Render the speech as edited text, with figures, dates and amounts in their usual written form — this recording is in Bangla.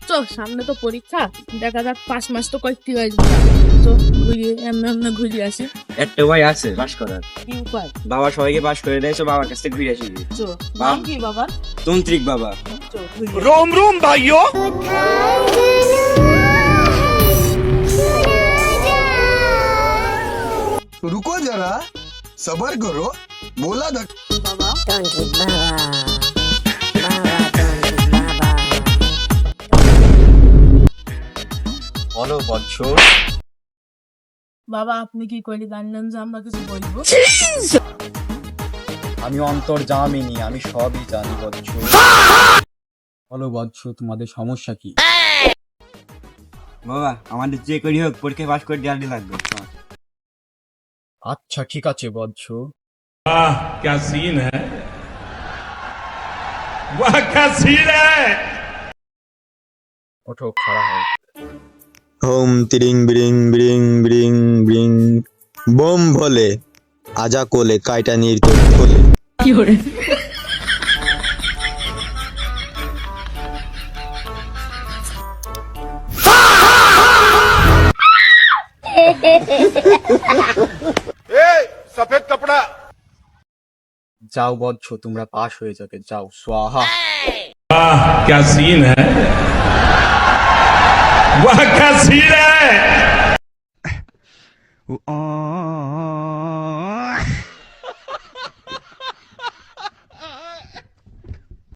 চল সামনে তো পরীক্ষা, দেখা যাক 5 মাস তো কয়েকটি আসবে। তো ঘুরিয়ে এমনি ঘুরিয়ে আসি। একটা উপায় আছে পাস করার। কি উপায়? বাবা সবাইকে পাস করে দেয়, বাবার কাছ থেকে ঘুরে আসি। চো নাম কি বাবা? তন্ত্রিক বাবা। চো ঘুরিয়ে रोम रोम भाइयों। रुको जरा सबर करो बोला धक বাবা। Don't Baba. Baba, বলো বৎস। বাবা আপনি কি করে জানলেন যে আমরা কিছু বলবো? আমি অন্তর্যামিনী, আমি সবই জানি বৎস। বলো বৎস, তোমাদের সমস্যা কি? বাবা আমাদের যে করি হোক পরীক্ষায় পাস করে দেওয়ার লাগবে। আচ্ছা ঠিক আছে বৎস। वाह क्या सीन है, वाह क्या सीन है। ওঠো, খাড়া হও। হোম তিরিং বিরিং বিরিং বিরিং বিরিং বোম ভোলে আজা কোলে কাইটা নির তোর কোলে। सफेद कपड़ा। যাও বৎস, তোমরা পাস হয়ে যাবে, যাও स्वाहा। वाह क्या सीन है, वाह क्या सीन है।